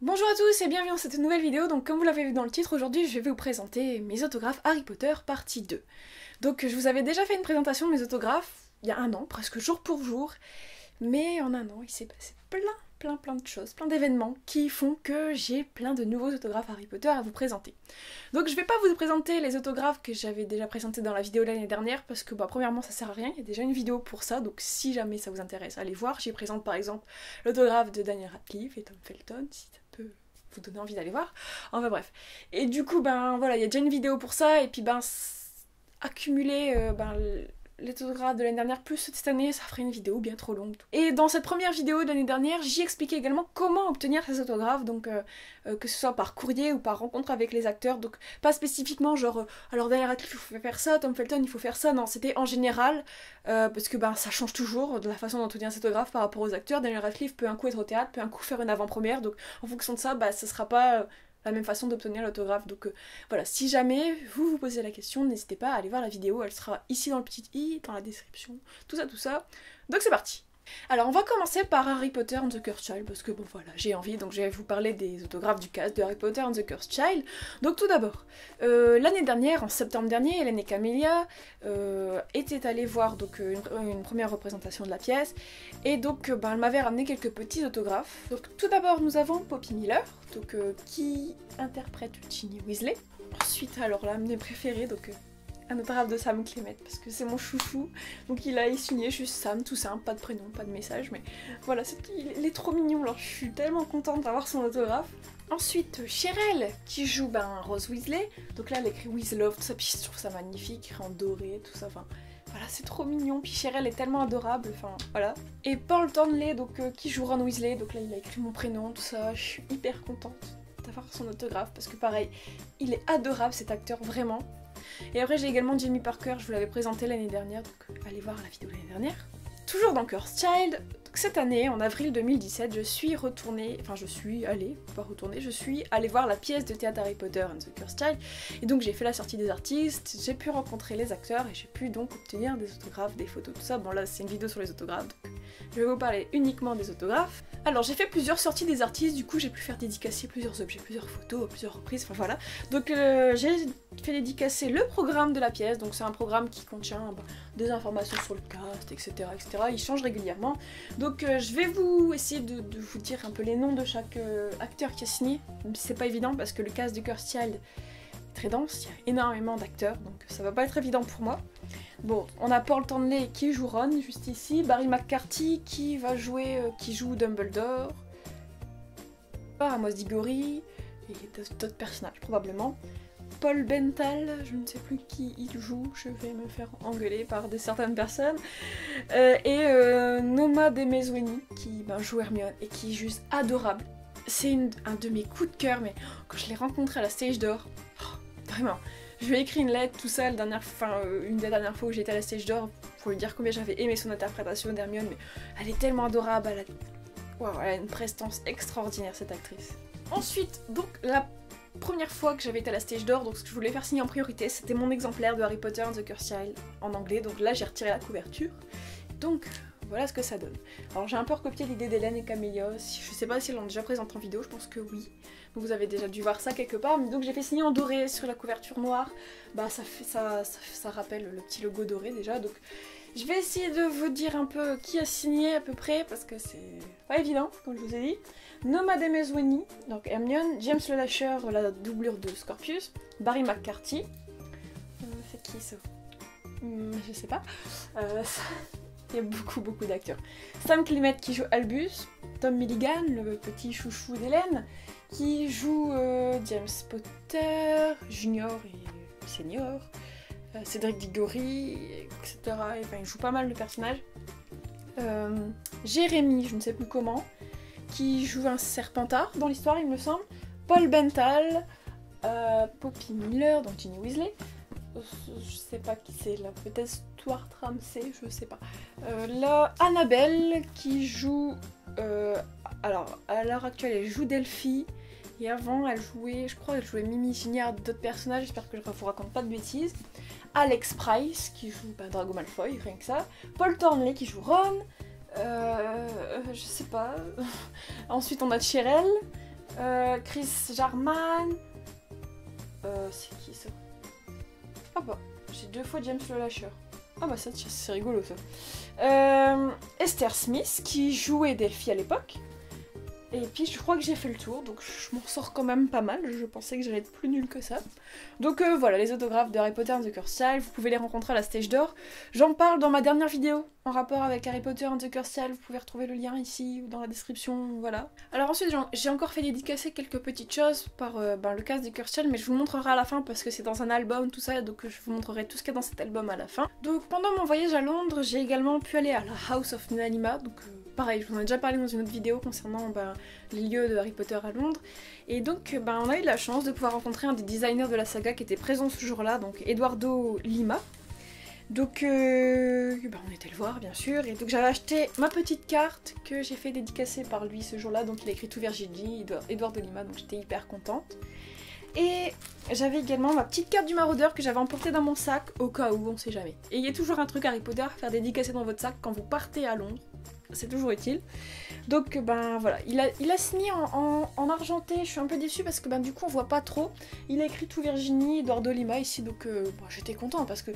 Bonjour à tous et bienvenue dans cette nouvelle vidéo. Donc comme vous l'avez vu dans le titre, aujourd'hui je vais vous présenter mes autographes Harry Potter partie 2. Donc je vous avais déjà fait une présentation de mes autographes il y a un an, presque jour pour jour. Mais en un an il s'est passé plein de choses, plein d'événements qui font que j'ai plein de nouveaux autographes Harry Potter à vous présenter. Donc je vais pas vous présenter les autographes que j'avais déjà présentés dans la vidéo de l'année dernière parce que premièrement ça sert à rien, il y a déjà une vidéo pour ça, donc si jamais ça vous intéresse, allez voir. J'y présente par exemple l'autographe de Daniel Radcliffe et Tom Felton, si ça peut vous donner envie d'aller voir. Enfin bref. Et du coup voilà, il y a déjà une vidéo pour ça, et puis accumuler l'autographe de l'année dernière plus cette année, ça ferait une vidéo bien trop longue. Et dans cette première vidéo de l'année dernière, j'y expliquais également comment obtenir ces autographes, donc que ce soit par courrier ou par rencontre avec les acteurs, donc pas spécifiquement genre alors Daniel Radcliffe il faut faire ça, Tom Felton il faut faire ça, non, c'était en général, parce que ça change toujours de la façon dont on obtient cet autographe par rapport aux acteurs. Daniel Radcliffe peut un coup être au théâtre, peut un coup faire une avant-première, donc en fonction de ça, ce sera pas la même façon d'obtenir l'autographe. Donc voilà, si jamais vous vous posez la question, n'hésitez pas à aller voir la vidéo, elle sera ici dans le petit i, dans la description, tout ça. Donc c'est parti. Alors on va commencer par Harry Potter and the Cursed Child, parce que voilà, j'ai envie, donc je vais vous parler des autographes du cast de Harry Potter and the Cursed Child. Donc tout d'abord, l'année dernière, en septembre dernier, Hélène et Camélia étaient allées voir donc, une première représentation de la pièce, et donc elle m'avait ramené quelques petits autographes. Donc tout d'abord nous avons Poppy Miller, donc, qui interprète Ginny Weasley. Ensuite, alors là, mes préférés, donc un autographe de Sam Clément, parce que c'est mon chouchou, donc il a signé juste Sam, tout simple, pas de prénom, pas de message, mais voilà, il est trop mignon, alors je suis tellement contente d'avoir son autographe. Ensuite, Cheryl, qui joue Rose Weasley, donc là elle écrit With Love, tout ça, puis je trouve ça magnifique, écrit en doré, tout ça, enfin voilà, c'est trop mignon, puis Cheryl est tellement adorable, enfin voilà. Et Paul Thornley, donc qui joue Ron Weasley, donc là il a écrit mon prénom, tout ça, je suis hyper contente d'avoir son autographe, parce que pareil, il est adorable cet acteur, vraiment. Et après j'ai également Jamie Parker, je vous l'avais présenté l'année dernière, donc allez voir la vidéo de l'année dernière. Toujours dans Cursed Child, donc cette année, en avril 2017, je suis allée voir la pièce de théâtre Harry Potter and the Cursed Child, et donc j'ai fait la sortie des artistes, j'ai pu rencontrer les acteurs, et j'ai pu donc obtenir des autographes, des photos, tout ça. Bon là c'est une vidéo sur les autographes, donc je vais vous parler uniquement des autographes. Alors j'ai fait plusieurs sorties des artistes, du coup j'ai pu faire dédicacer plusieurs objets, plusieurs photos, plusieurs reprises, enfin voilà. Donc j'ai fait dédicacer le programme de la pièce, donc c'est un programme qui contient des informations sur le cast, etc. Il change régulièrement. Donc je vais essayer de vous dire un peu les noms de chaque acteur qui a signé. C'est pas évident parce que le cast de Cursed Child est très dense, il y a énormément d'acteurs, donc ça va pas être évident pour moi. Bon, on a Paul Thornley qui joue Ron, juste ici, Barry McCarthy qui joue Dumbledore, Amos Diggory, et d'autres personnages probablement. Paul Bental, je ne sais plus qui il joue, je vais me faire engueuler par certaines personnes. Et Noma Demezweni qui joue Hermione et qui est juste adorable. C'est un de mes coups de cœur, mais quand je l'ai rencontrée à la Stage d'Or, vraiment, je lui ai écrit une lettre, tout ça, une des dernières fois où j'étais à la Stage d'Or, pour lui dire combien j'avais aimé son interprétation d'Hermione, mais elle est tellement adorable, elle a une prestance extraordinaire, cette actrice. Ensuite, donc, la première fois que j'avais été à la Stage d'Or, donc ce que je voulais faire signer en priorité, c'était mon exemplaire de Harry Potter and the Cursed Child en anglais, donc là j'ai retiré la couverture. Donc voilà ce que ça donne. Alors j'ai un peu recopié l'idée d'Hélène et Camélia, je sais pas si elles l'ont déjà présenté en vidéo, je pense que oui. Donc vous avez déjà dû voir ça quelque part, mais donc j'ai fait signer en doré sur la couverture noire, ça rappelle le petit logo doré déjà, donc je vais essayer de vous dire un peu qui a signé à peu près, parce que c'est pas évident, comme je vous ai dit. Noma Demezweni, donc Hermione, James Le Lasher, la doublure de Scorpius, Barry McCarthy, c'est qui ça? Je sais pas. Il y a beaucoup d'acteurs. Sam Clément qui joue Albus, Tom Milligan, le petit chouchou d'Hélène, qui joue James Potter, Junior et Senior, Cédric Diggory, etc. Enfin, il joue pas mal de personnages. Jérémy, je ne sais plus comment, qui joue un Serpentard dans l'histoire, il me semble. Paul Bental, Poppy Miller, donc Ginny Weasley. Je sais pas qui c'est là, peut-être Stuart Ramsay, je sais pas. Là, Annabelle qui joue. Alors, à l'heure actuelle, elle joue Delphi. Et avant, elle jouait Mimi Gignard, d'autres personnages, j'espère que je ne vous raconte pas de bêtises. Alex Price qui joue Drago Malfoy, rien que ça. Paul Thornley qui joue Ron. Je sais pas. Ensuite, on a Cheryl. Chris Jarman. C'est qui ça? Ah bah, j'ai 2 fois James le lâcheur. Ah bah ça, c'est rigolo ça. Esther Smith qui jouait Delphi à l'époque. Et puis je crois que j'ai fait le tour, donc je m'en ressors quand même pas mal, je pensais que j'allais être plus nulle que ça. Donc voilà, les autographes de Harry Potter and the Cursed Child, vous pouvez les rencontrer à la Stage d'Or. J'en parle dans ma dernière vidéo en rapport avec Harry Potter and the Cursed Child, vous pouvez retrouver le lien ici ou dans la description, voilà. Alors ensuite j'ai encore fait dédicacer quelques petites choses par le cast de Cursed Child, mais je vous le montrerai à la fin parce que c'est dans un album, tout ça, donc je vous montrerai tout ce qu'il y a dans cet album à la fin. Donc pendant mon voyage à Londres, j'ai également pu aller à la House of Nunanima, donc pareil, je vous en ai déjà parlé dans une autre vidéo concernant les lieux de Harry Potter à Londres. Et donc on a eu la chance de pouvoir rencontrer un des designers de la saga qui était présent ce jour-là, donc Eduardo Lima. Donc on était le voir bien sûr, et donc j'avais acheté ma petite carte que j'ai fait dédicacer par lui ce jour-là, donc il a écrit tout Virginie, Eduardo Lima, donc j'étais hyper contente. Et j'avais également ma petite carte du maraudeur que j'avais emportée dans mon sac au cas où, on sait jamais. Et il y a toujours un truc Harry Potter à faire dédicacer dans votre sac quand vous partez à Londres, c'est toujours utile. Donc voilà, il a signé en argenté, je suis un peu déçue parce que du coup on voit pas trop. Il a écrit tout Virginie, Eduardo Lima ici, donc j'étais contente parce que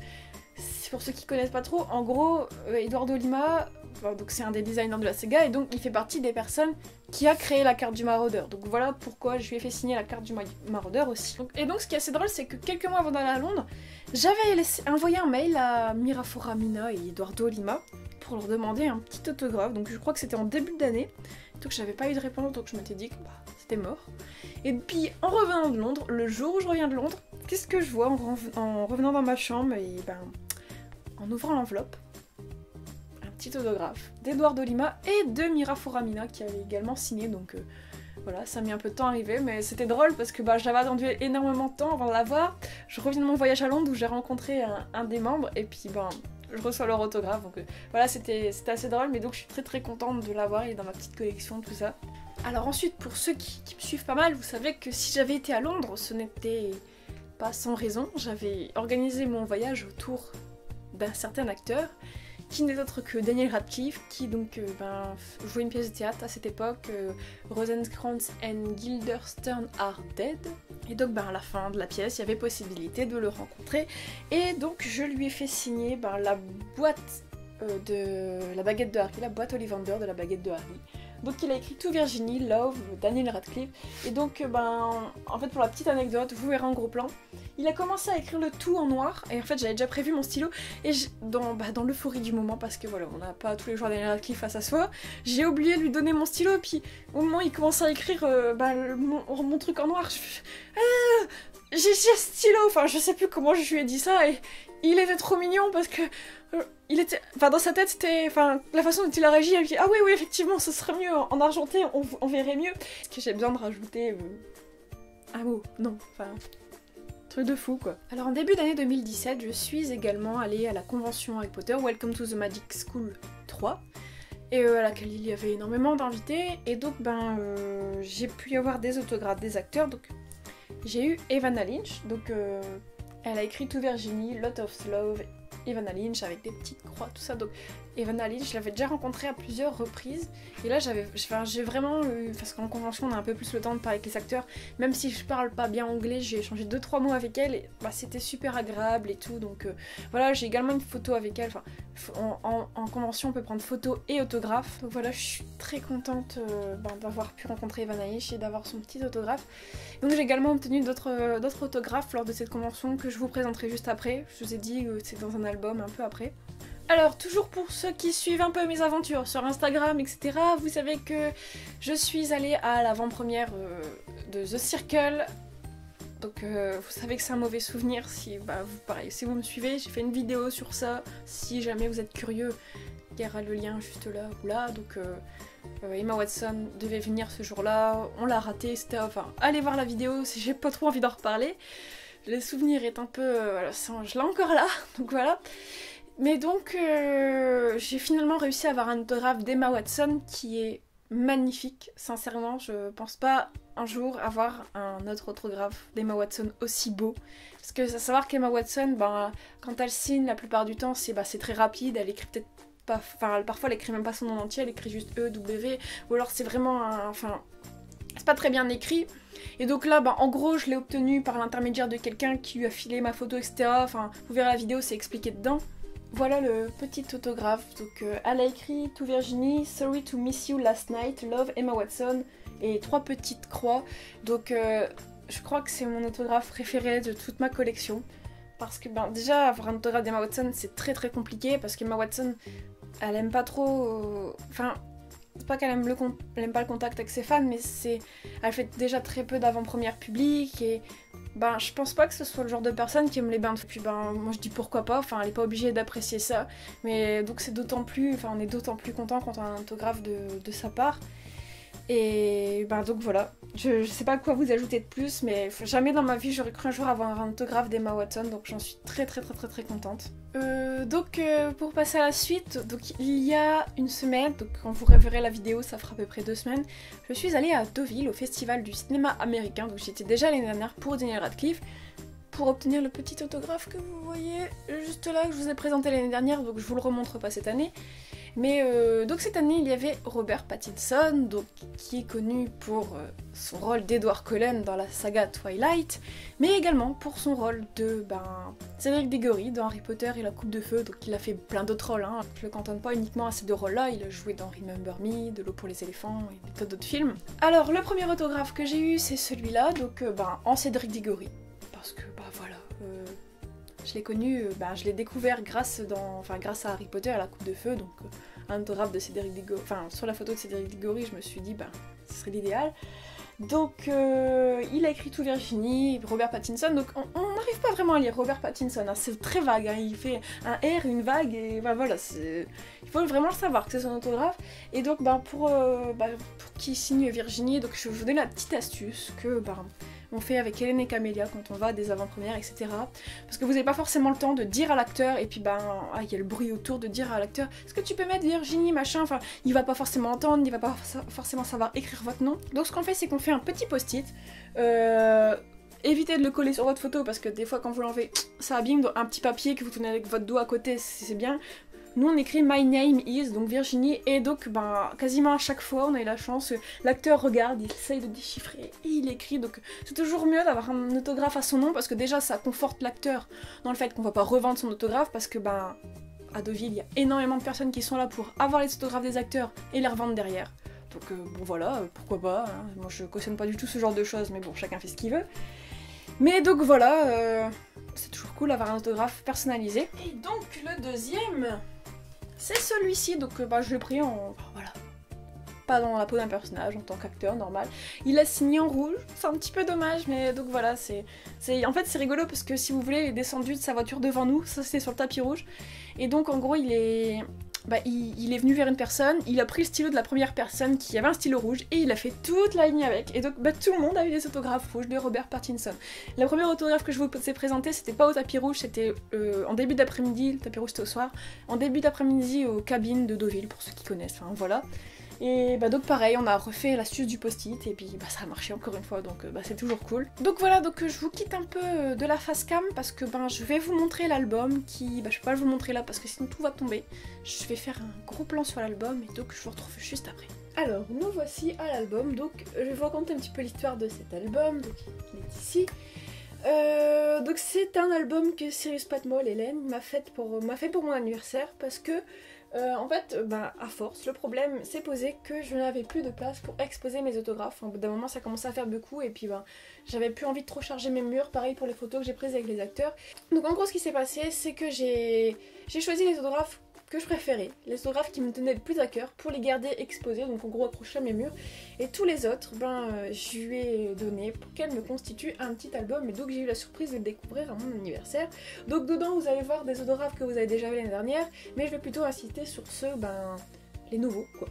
pour ceux qui connaissent pas trop, en gros Eduardo Lima, donc c'est un des designers de la saga et donc il fait partie des personnes qui a créé la carte du maraudeur. Donc voilà pourquoi je lui ai fait signer la carte du maraudeur aussi. Et donc ce qui est assez drôle, c'est que quelques mois avant d'aller à Londres, j'avais envoyé un mail à Mira Foramina et Eduardo Lima pour leur demander un petit autographe, donc je crois que c'était en début d'année, donc j'avais pas eu de réponse, donc je m'étais dit que c'était mort. Et puis en revenant de Londres, le jour où je reviens de Londres, qu'est-ce que je vois en revenant dans ma chambre et en ouvrant l'enveloppe, un petit autographe d'Eduardo Lima et de Mira Foramina qui avait également signé, donc voilà, ça a mis un peu de temps à arriver, mais c'était drôle parce que j'avais attendu énormément de temps avant de la voir. Je reviens de mon voyage à Londres où j'ai rencontré un des membres et puis je reçois leur autographe, donc voilà, c'était assez drôle, mais donc je suis très très contente de l'avoir, il est dans ma petite collection, tout ça. Alors ensuite, pour ceux qui me suivent pas mal, vous savez que si j'avais été à Londres, ce n'était pas sans raison, j'avais organisé mon voyage autour d'un certain acteur, qui n'est autre que Daniel Radcliffe, qui donc jouait une pièce de théâtre à cette époque, Rosencrantz and Guildenstern are dead. Et donc à la fin de la pièce, il y avait possibilité de le rencontrer, et donc je lui ai fait signer la boîte de la baguette de Harry, la boîte Ollivander de la baguette de Harry. Donc il a écrit tout Virginie, Love, Daniel Radcliffe, et donc en fait pour la petite anecdote, vous verrez en gros plan, il a commencé à écrire le tout en noir, et en fait j'avais déjà prévu mon stylo, et dans l'euphorie du moment, parce que voilà, on n'a pas tous les jours Daniel Radcliffe face à soi, j'ai oublié de lui donner mon stylo, et puis au moment où il commençait à écrire mon truc en noir, j'ai un stylo, enfin je sais plus comment je lui ai dit ça, et il était trop mignon parce que il était, dans sa tête c'était, la façon dont il a réagi, il a dit ah oui effectivement ce serait mieux en argenté, on verrait mieux. Est-ce que j'ai besoin de rajouter un mot? Non, truc de fou quoi. Alors en début d'année 2017, je suis également allée à la convention Harry Potter Welcome to the Magic School 3, et à laquelle il y avait énormément d'invités, et donc j'ai pu y avoir des autographes des acteurs. Donc j'ai eu Evanna Lynch, donc elle a écrit tout Virginie, Lot of Love, Evanna Lynch avec des petites croix, tout ça. Donc Evanna Lynch, je l'avais déjà rencontrée à plusieurs reprises, et là j'ai vraiment eu, parce qu'en convention on a un peu plus le temps de parler avec les acteurs, même si je parle pas bien anglais, j'ai échangé 2-3 mots avec elle, et c'était super agréable et tout, donc voilà, j'ai également une photo avec elle, en convention on peut prendre photo et autographe, donc voilà, je suis très contente d'avoir pu rencontrer Evanna Lynch et d'avoir son petit autographe. Donc j'ai également obtenu d'autres autographes lors de cette convention que je vous présenterai juste après, je vous ai dit que c'est dans un album un peu après. Alors, toujours pour ceux qui suivent un peu mes aventures sur Instagram, etc., vous savez que je suis allée à l'avant-première de The Circle. Donc vous savez que c'est un mauvais souvenir, si vous me suivez, j'ai fait une vidéo sur ça, si jamais vous êtes curieux, il y aura le lien juste là ou là. Donc Emma Watson devait venir ce jour-là, on l'a raté, allez voir la vidéo si j'ai pas trop envie d'en reparler. Le souvenir est un peu, je l'ai encore là, donc voilà. Mais donc, j'ai finalement réussi à avoir un autographe d'Emma Watson qui est magnifique. Sincèrement, je pense pas un jour avoir un autre autographe d'Emma Watson aussi beau. Parce que à savoir qu'Emma Watson, quand elle signe, la plupart du temps, c'est très rapide. Elle écrit peut-être pas, parfois elle écrit même pas son nom entier, elle écrit juste E, W, ou alors c'est vraiment c'est pas très bien écrit. Et donc là, bah, en gros, je l'ai obtenu par l'intermédiaire de quelqu'un qui lui a filé ma photo, etc. Enfin, vous verrez la vidéo, c'est expliqué dedans. Voilà le petit autographe. Donc elle a écrit To Virginie, sorry to miss you last night, love Emma Watson, et 3 petites croix. Donc je crois que c'est mon autographe préféré de toute ma collection. Parce que ben, déjà, avoir un autographe d'Emma Watson, c'est très compliqué, parce qu'Emma Watson, elle aime pas trop... Enfin, c'est pas qu'elle aime pas le contact avec ses fans, mais elle fait déjà très peu d'avant-première publique, et ben je pense pas que ce soit le genre de personne qui aime les bains de... Puis ben moi je dis pourquoi pas, enfin elle est pas obligée d'apprécier ça, mais donc c'est d'autant plus... Enfin on est d'autant plus content quand on a un autographe de sa part. Et ben donc voilà, je sais pas quoi vous ajouter de plus, mais jamais dans ma vie j'aurais cru un jour avoir un autographe d'Emma Watson, donc j'en suis très contente. Donc pour passer à la suite, donc il y a une semaine, donc quand vous reverrez la vidéo ça fera à peu près 2 semaines, je suis allée à Deauville au festival du cinéma américain, donc j'étais déjà l'année dernière pour Daniel Radcliffe, pour obtenir le petit autographe que vous voyez juste là, que je vous ai présenté l'année dernière, donc je vous le remontre pas cette année. Mais donc cette année, il y avait Robert Pattinson, donc, qui est connu pour son rôle d'Edward Cullen dans la saga Twilight, mais également pour son rôle de Cédric Diggory dans Harry Potter et la Coupe de Feu, donc il a fait plein d'autres rôles, hein. Je le cantonne pas uniquement à ces 2 rôles-là, il a joué dans Remember Me, De l'eau pour les éléphants et des tas d'autres films. Alors le premier autographe que j'ai eu, c'est celui-là, donc en Cédric Diggory, parce que voilà... Je l'ai connu, je l'ai découvert grâce à Harry Potter et à la Coupe de Feu, donc un autographe de Cédric Diggory, enfin sur la photo de Cédric Diggory, je me suis dit ce serait l'idéal. Donc il a écrit To Virginie, Robert Pattinson, donc on n'arrive pas vraiment à lire Robert Pattinson, hein, c'est très vague, hein, il fait un R, une vague, et voilà, il faut vraiment le savoir que c'est son autographe. Et donc pour qui signe Virginie, donc je vais vous donner la petite astuce que on fait avec Hélène et Camélia quand on va à des avant-premières, etc. Parce que vous n'avez pas forcément le temps de dire à l'acteur, et puis il y a le bruit autour de dire à l'acteur est-ce que tu peux mettre Virginie, machin, enfin, il va pas forcément entendre, il va pas forcément savoir écrire votre nom. Donc ce qu'on fait, c'est qu'on fait un petit post-it. Évitez de le coller sur votre photo parce que des fois quand vous l'enlevez, ça abîme, donc un petit papier que vous tenez avec votre doigt à côté, c'est bien. Nous on écrit My name is, donc Virginie, et donc quasiment à chaque fois on a eu la chance, l'acteur regarde, il essaye de déchiffrer et il écrit, donc c'est toujours mieux d'avoir un autographe à son nom parce que déjà ça conforte l'acteur dans le fait qu'on va pas revendre son autographe parce que à Deauville il y a énormément de personnes qui sont là pour avoir les autographes des acteurs et les revendre derrière. Donc voilà, pourquoi pas, hein. Moi je cautionne pas du tout ce genre de choses, mais bon, chacun fait ce qu'il veut. Mais donc voilà, c'est toujours cool d'avoir un autographe personnalisé. Et donc le deuxième... c'est celui-ci, donc je l'ai pris voilà, pas dans la peau d'un personnage, en tant qu'acteur normal. Il a signé en rouge, c'est un petit peu dommage, mais donc voilà, en fait c'est rigolo parce que si vous voulez, il est descendu de sa voiture devant nous, ça c'était sur le tapis rouge, et donc en gros il est venu vers une personne, il a pris le stylo de la première personne qui avait un stylo rouge et il a fait toute la ligne avec, et donc tout le monde a eu des autographes rouges de Robert Pattinson. La première autographe que je vous ai présentée, c'était pas au tapis rouge, c'était en début d'après-midi, le tapis rouge c'était au soir, en début d'après-midi aux cabines de Deauville, pour ceux qui connaissent, enfin voilà. Et donc pareil, on a refait l'astuce du post-it et puis ça a marché encore une fois, donc c'est toujours cool. Donc voilà, donc je vous quitte un peu de la face cam parce que je vais vous montrer l'album qui... je peux pas vous le montrer là parce que sinon tout va tomber. Je vais faire un gros plan sur l'album et donc je vous retrouve juste après. Alors nous voici à l'album, donc je vais vous raconter un petit peu l'histoire de cet album, donc il est ici. Donc c'est un album que Cyrus Patmol, Hélène, m'a fait pour mon anniversaire parce que en fait, à force, le problème s'est posé que je n'avais plus de place pour exposer mes autographes. Au bout d'un moment, ça commençait à faire beaucoup et puis j'avais plus envie de trop charger mes murs. Pareil pour les photos que j'ai prises avec les acteurs. Donc en gros, ce qui s'est passé, c'est que j'ai choisi les autographes que je préférais, les autographes qui me tenaient le plus à cœur pour les garder exposés, donc en gros accrochés à mes murs. Et tous les autres, je lui ai donné pour qu'elle me constitue un petit album, et donc j'ai eu la surprise de le découvrir à mon anniversaire. Donc dedans vous allez voir des autographes que vous avez déjà vu l'année dernière, mais je vais plutôt insister sur ceux, les nouveaux quoi.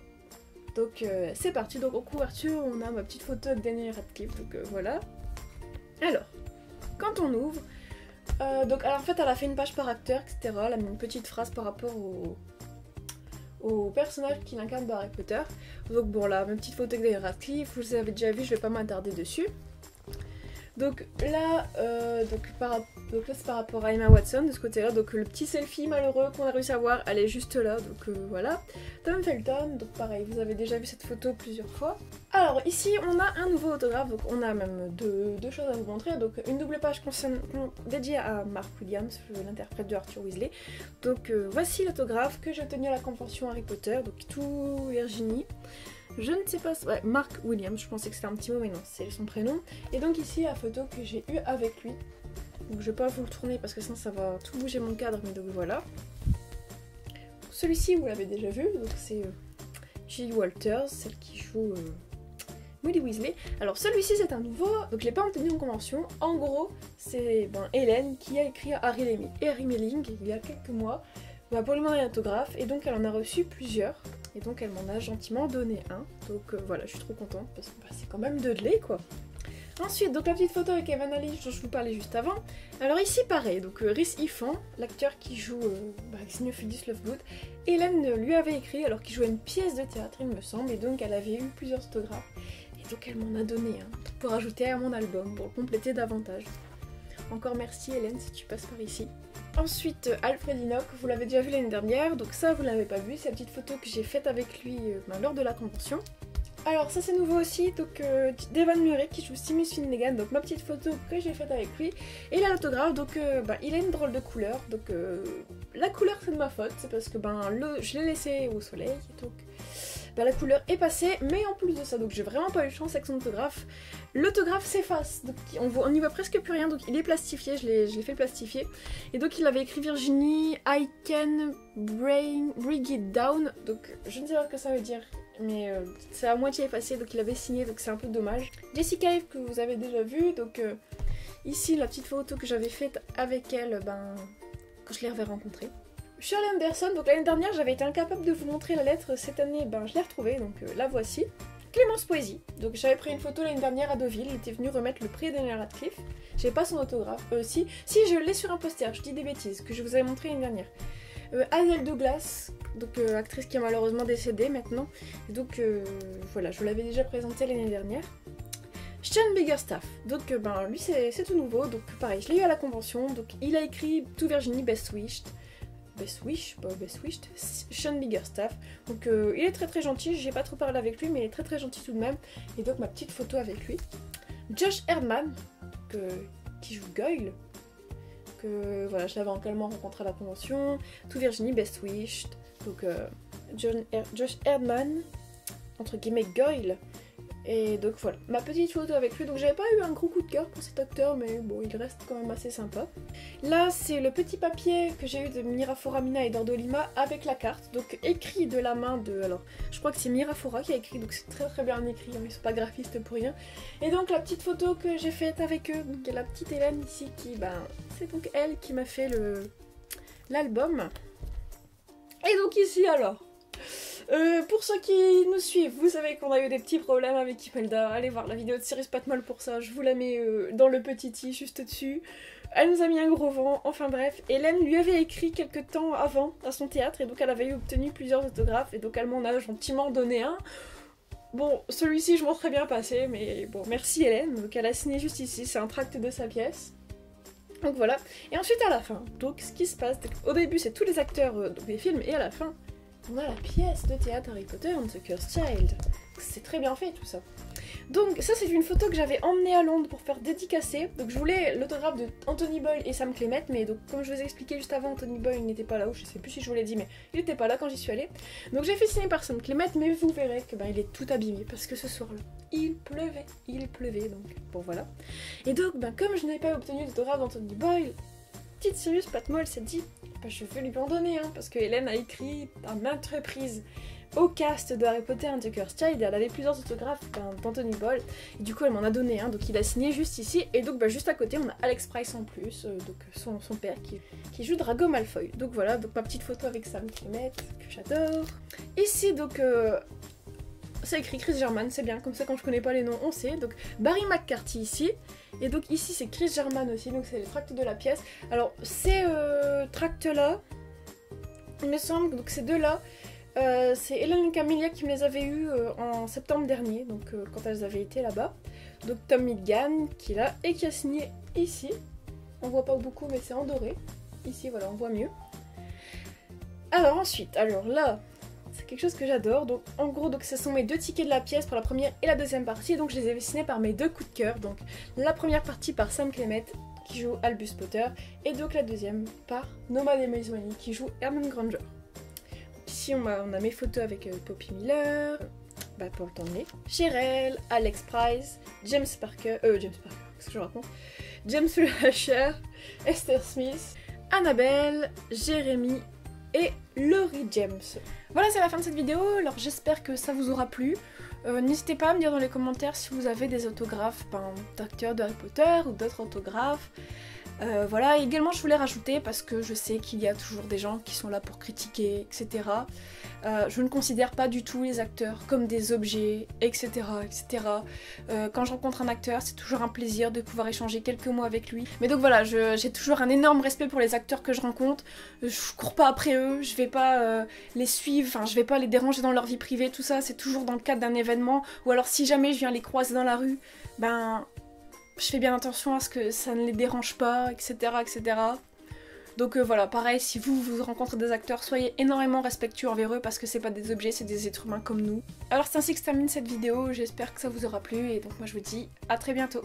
Donc c'est parti, donc en couverture on a ma petite photo de Daniel Radcliffe, donc voilà. Alors, quand on ouvre, donc alors en fait elle a fait une page par acteur, etc. Elle a mis une petite phrase par rapport au personnage qu'il incarne dans Harry Potter. Donc bon là, ma petite photo avec Daniel Radcliffe, vous les avez déjà vu, je vais pas m'attarder dessus. Donc là, là c'est par rapport à Emma Watson de ce côté-là. Donc le petit selfie malheureux qu'on a réussi à voir, elle est juste là. Donc voilà. Tom Felton, donc pareil, vous avez déjà vu cette photo plusieurs fois. Alors ici on a un nouveau autographe, donc on a même deux choses à vous montrer. Donc une double page dédiée à Mark Williams, l'interprète de Arthur Weasley. Donc voici l'autographe que j'ai obtenu à la convention Harry Potter, donc tout Virginie. Je ne sais pas, ouais, Mark Williams, je pensais que c'était un petit mot mais non, c'est son prénom. Et donc ici la photo que j'ai eue avec lui. Donc je vais pas vous le tourner parce que sinon ça va tout bouger mon cadre, mais donc voilà. Celui-ci vous l'avez déjà vu, donc c'est Gilly Walters, celle qui joue Moody Weasley. Alors celui-ci c'est un nouveau, donc je l'ai pas obtenu en convention. En gros c'est Hélène qui a écrit à Harry Melling il y a quelques mois pour lui demander un autographe, et donc elle en a reçu plusieurs. Et donc elle m'en a gentiment donné un. Donc voilà, je suis trop contente parce que c'est quand même de lait quoi. Ensuite, donc la petite photo avec Evan Ali dont je vous parlais juste avant. Alors ici pareil, donc Rhys Ifan, l'acteur qui joue Xenophilius Lovegood, Hélène lui avait écrit alors qu'il jouait une pièce de théâtre il me semble, et donc elle avait eu plusieurs autographes. Et donc elle m'en a donné un pour ajouter à mon album, pour compléter davantage. Encore merci Hélène si tu passes par ici. Ensuite, Alfred Enoch, vous l'avez déjà vu l'année dernière, donc ça vous l'avez pas vu, c'est la petite photo que j'ai faite avec lui lors de la convention. Alors ça c'est nouveau aussi, donc Devon Murray qui joue Seamus Finnegan, donc ma petite photo que j'ai faite avec lui. Et là l'autographe, donc il a une drôle de couleur, donc la couleur c'est de ma faute, c'est parce que je l'ai laissé au soleil, donc la couleur est passée, mais en plus de ça, donc j'ai vraiment pas eu de chance avec son autographe. L'autographe s'efface, donc on n'y voit presque plus rien, donc il est plastifié, je l'ai fait plastifier. Et donc il avait écrit Virginie, I can bring it down, donc je ne sais pas ce que ça veut dire, mais c'est à moitié effacé, donc il avait signé, donc c'est un peu dommage. Jessica Eve que vous avez déjà vu, donc ici la petite photo que j'avais faite avec elle, quand je l'avais rencontrée. Shirley Anderson, donc l'année dernière j'avais été incapable de vous montrer la lettre, cette année je l'ai retrouvée, donc la voici. Clémence Poésy, donc j'avais pris une photo l'année dernière à Deauville, il était venu remettre le prix Daniel Radcliffe. J'ai pas son autographe, si je l'ai sur un poster, je dis des bêtises, que je vous avais montré l'année dernière. Hazel Douglas, donc actrice qui est malheureusement décédée maintenant, et donc voilà, je vous l'avais déjà présenté l'année dernière. Sean Biggerstaff, donc lui c'est tout nouveau, donc pareil, je l'ai eu à la convention, donc il a écrit To Virginie Best Wished, Sean Biggerstaff. Donc il est très très gentil, j'ai pas trop parlé avec lui mais il est très très gentil tout de même. Et donc ma petite photo avec lui. Josh Erdman, qui joue Goyle, que voilà, je l'avais également rencontré à la convention. To Virginie Best Wished, donc Josh Erdman, entre guillemets Goyle. Et donc voilà, ma petite photo avec lui. Donc j'avais pas eu un gros coup de cœur pour cet acteur, mais bon, il reste quand même assez sympa. Là, c'est le petit papier que j'ai eu de Mira Foramina et d'Ordolima avec la carte. Donc écrit de la main de... Alors, je crois que c'est Mira Fora qui a écrit, donc c'est très très bien écrit, hein, ils sont pas graphistes pour rien. Et donc la petite photo que j'ai faite avec eux, donc il y a la petite Hélène ici qui... c'est donc elle qui m'a fait l'album. Et donc ici alors... pour ceux qui nous suivent, vous savez qu'on a eu des petits problèmes avec Imelda. Allez voir la vidéo de Sirius Patmol pour ça, je vous la mets dans le petit i juste dessus. Elle nous a mis un gros vent, enfin bref. Hélène lui avait écrit quelques temps avant à son théâtre et donc elle avait obtenu plusieurs autographes et donc elle m'en a gentiment donné un. Bon, celui-ci je m'en serais bien passé, mais bon, merci Hélène. Donc elle a signé juste ici, c'est un tract de sa pièce. Donc voilà. Et ensuite à la fin, donc ce qui se passe, au début c'est tous les acteurs des films et à la fin... on a la pièce de théâtre Harry Potter and the Cursed Child. C'est très bien fait tout ça. Donc ça c'est une photo que j'avais emmenée à Londres pour faire dédicacer. Donc je voulais l'autographe de Anthony Boyle et Sam Clement, mais donc comme je vous ai expliqué juste avant, Anthony Boyle n'était pas là, ou je sais plus si je vous l'ai dit, mais il n'était pas là quand j'y suis allée. Donc j'ai fait signer par Sam Clement, mais vous verrez que il est tout abîmé parce que ce soir-là il pleuvait, donc bon voilà. Et donc comme je n'avais pas obtenu d'autographe d'Anthony Boyle, petite Sirius Patmol s'est dit je vais lui en donner parce que Hélène a écrit à maintes reprises au cast de Harry Potter and the Cursed Child et elle avait plusieurs autographes d'Anthony Boyle et du coup elle m'en a donné un, donc il a signé juste ici et donc juste à côté on a Alex Price en plus, donc son père qui joue Drago Malfoy. Donc voilà, donc ma petite photo avec Sam Clement que j'adore. Ici donc c'est écrit Chris German, c'est bien, comme ça quand je connais pas les noms on sait. Donc Barry McCarthy ici, et donc ici c'est Chris German aussi, donc c'est les tracts de la pièce. Alors ces tracts là, il me semble, donc ces deux là, c'est Hélène et Camilla qui me les avaient eus en septembre dernier, donc quand elles avaient été là-bas. Donc Tom Midgan qui est là et qui a signé ici. On voit pas beaucoup mais c'est en doré. Ici voilà, on voit mieux. Alors ensuite, alors là, c'est quelque chose que j'adore. Donc en gros, donc ce sont mes 2 tickets de la pièce pour la première et la deuxième partie. Donc je les ai dessinés par mes 2 coups de cœur. Donc la première partie par Sam Clement qui joue Albus Potter et donc la deuxième par Nomad Emezwani qui joue Hermione Granger. Ici on a mes photos avec Poppy Miller, pour le temps de mai, Cheryl, Alex Price, James Parker, qu'est-ce que je raconte, James Lasher, Esther Smith, Annabelle, Jérémy et Laurie James. Voilà, c'est la fin de cette vidéo, alors j'espère que ça vous aura plu. N'hésitez pas à me dire dans les commentaires si vous avez des autographes d'acteurs de Harry Potter ou d'autres autographes. Voilà, également je voulais rajouter, parce que je sais qu'il y a toujours des gens qui sont là pour critiquer, etc. Je ne considère pas du tout les acteurs comme des objets, etc. etc. Quand je rencontre un acteur, c'est toujours un plaisir de pouvoir échanger quelques mots avec lui. Mais donc voilà, j'ai toujours un énorme respect pour les acteurs que je rencontre. Je cours pas après eux, je vais pas les suivre, enfin je vais pas les déranger dans leur vie privée, tout ça, c'est toujours dans le cadre d'un événement. Ou alors si jamais je viens les croiser dans la rue, je fais bien attention à ce que ça ne les dérange pas, etc. etc. Donc voilà, pareil, si vous rencontrez des acteurs, soyez énormément respectueux envers eux parce que c'est pas des objets, c'est des êtres humains comme nous. Alors c'est ainsi que se termine cette vidéo, j'espère que ça vous aura plu et donc moi je vous dis à très bientôt.